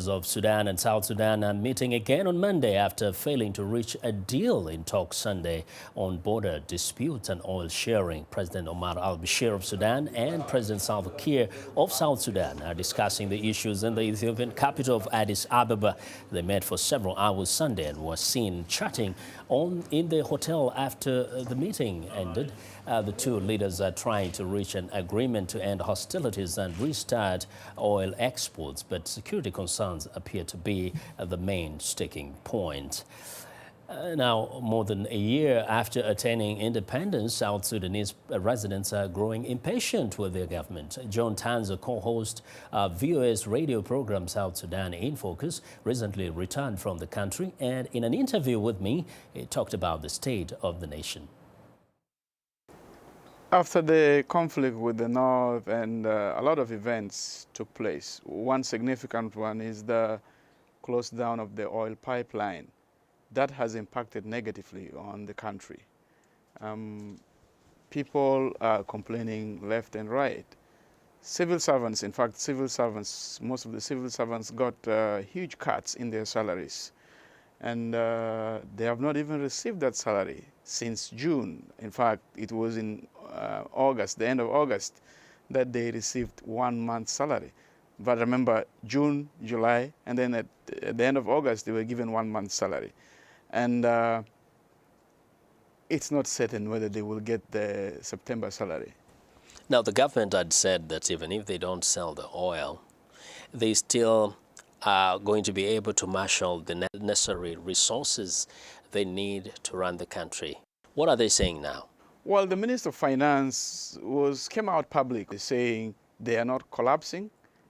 Of Sudan and South Sudan are meeting again on Monday after failing to reach a deal in talks Sunday on border disputes and oil sharing. President Omar al-Bashir of Sudan and President Salva Kiir of South Sudan are discussing the issues in the Ethiopian capital of Addis Ababa. They met for several hours Sunday and were seen chatting in the hotel after the meeting ended. The two leaders are trying to reach an agreement to end hostilities and restart oil exports, but security concerns appear to be the main sticking point. Now, more than a year after attaining independence, South Sudanese residents are growing impatient with their government. John Tanza, co-host of VOA's radio program South Sudan in Focus, recently returned from the country, and in an interview with me, he talked about the state of the nation. After the conflict with the North and a lot of events took place, one significant one is the close down of the oil pipeline. That has impacted negatively on the country. People are complaining left and right. Civil servants, in fact, most of the civil servants got huge cuts in their salaries. And they have not even received that salary since June. In fact, it was in August, the end of August, that they received 1 month's salary. But remember, June, July, and then at the end of August, they were given 1 month's salary. And it's not certain whether they will get the September salary. Now, the government had said that even if they don't sell the oil, they still are going to be able to marshal the necessary resources they need to run the country. What are they saying now? Well, the Minister of Finance came out publicly saying they are not collapsing,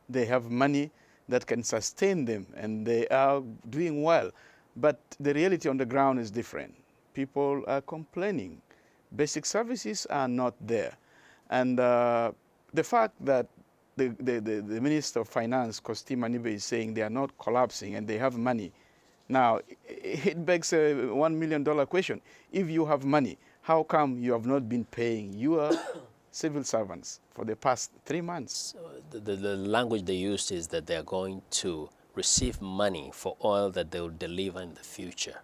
they have money that can sustain them, and they are doing well. But the reality on the ground is different. People are complaining. Basic services are not there. And the fact that the Minister of Finance, Kosti Manibe, is saying they are not collapsing and they have money. Now, it begs a $1 million question. If you have money, how come you have not been paying your civil servants for the past 3 months? The language they used is that they're going to receive money for oil that they will deliver in the future.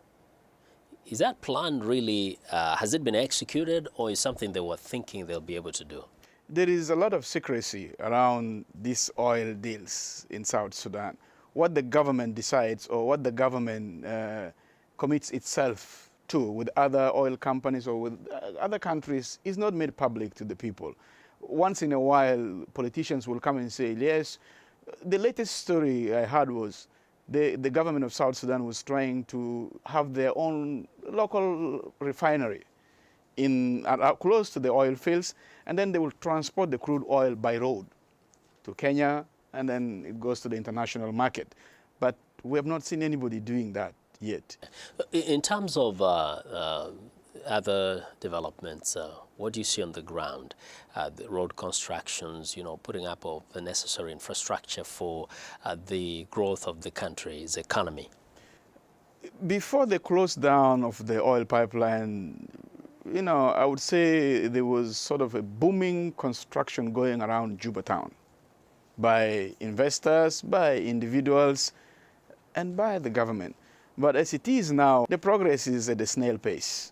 Is that plan really, has it been executed, or is something they were thinking they'll be able to do? There is a lot of secrecy around these oil deals in South Sudan. What the government decides or what the government commits itself to with other oil companies or with other countries is not made public to the people. Once in a while, politicians will come and say, yes, the latest story I heard was the government of South Sudan was trying to have their own local refinery close to the oil fields, and then they will transport the crude oil by road to Kenya, and then it goes to the international market. But we have not seen anybody doing that yet. In terms of other developments, what do you see on the ground? The road constructions, putting up of the necessary infrastructure for the growth of the country's economy. Before the close down of the oil pipeline, I would say there was sort of a booming construction going around Juba town by investors, by individuals, and by the government. But as it is now, the progress is at a snail pace,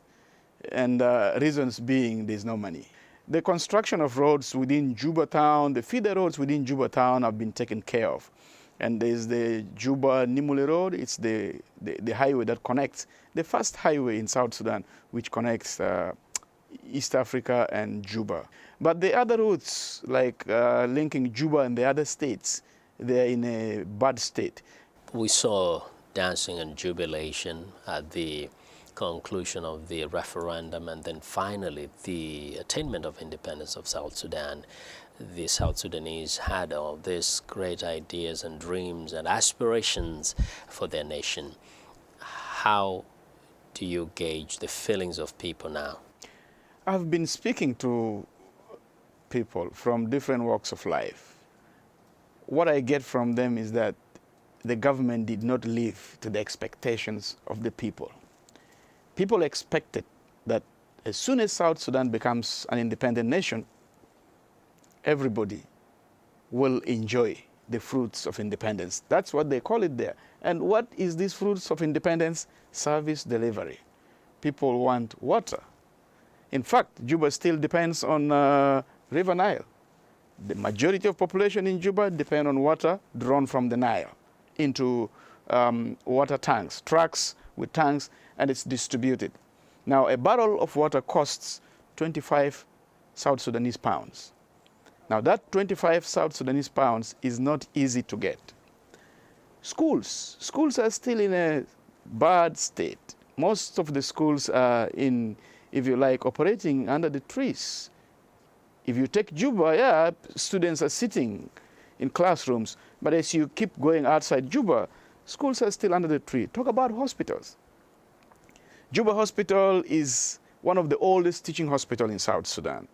and reasons being there's no money. The construction of roads within Juba town, the feeder roads within Juba town have been taken care of. And there's the Juba-Nimule Road. It's the highway that connects, the first highway in South Sudan, which connects East Africa and Juba. But the other routes, like linking Juba and the other states, they're in a bad state. We saw dancing and jubilation at the conclusion of the referendum, and then finally the attainment of independence of South Sudan. The South Sudanese had all these great ideas and dreams and aspirations for their nation. How do you gauge the feelings of people now? I've been speaking to people from different walks of life. What I get from them is that the government did not live to the expectations of the people. People expected that as soon as South Sudan becomes an independent nation, everybody will enjoy the fruits of independence. That's what they call it there. And what is these fruits of independence? Service delivery. People want water. In fact, Juba still depends on River Nile. The majority of population in Juba depend on water drawn from the Nile into water tanks, trucks with tanks, and it's distributed. Now, a barrel of water costs 25 South Sudanese pounds. Now, that 25 South Sudanese pounds is not easy to get. Schools are still in a bad state. Most of the schools are in, if you like, operating under the trees. If you take Juba, yeah, students are sitting in classrooms, but as you keep going outside Juba, schools are still under the tree. Talk about hospitals. Juba Hospital is one of the oldest teaching hospitals in South Sudan.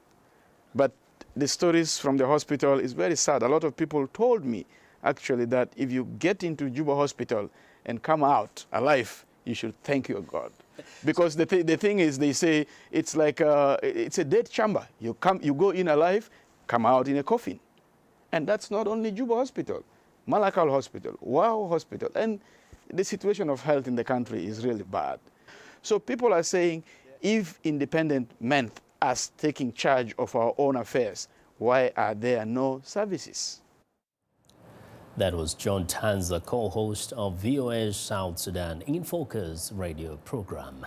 But the stories from the hospital is very sad. A lot of people told me, actually, that if you get into Juba Hospital and come out alive, you should thank your God. Because the thing is, they say, it's like it's a death chamber. You go in alive, come out in a coffin. And that's not only Juba Hospital, Malakal Hospital, Wow Hospital. And the situation of health in the country is really bad. So people are saying, if independent meant us taking charge of our own affairs, why are there no services? That was John Tanza, co-host of VOA's South Sudan In Focus radio program.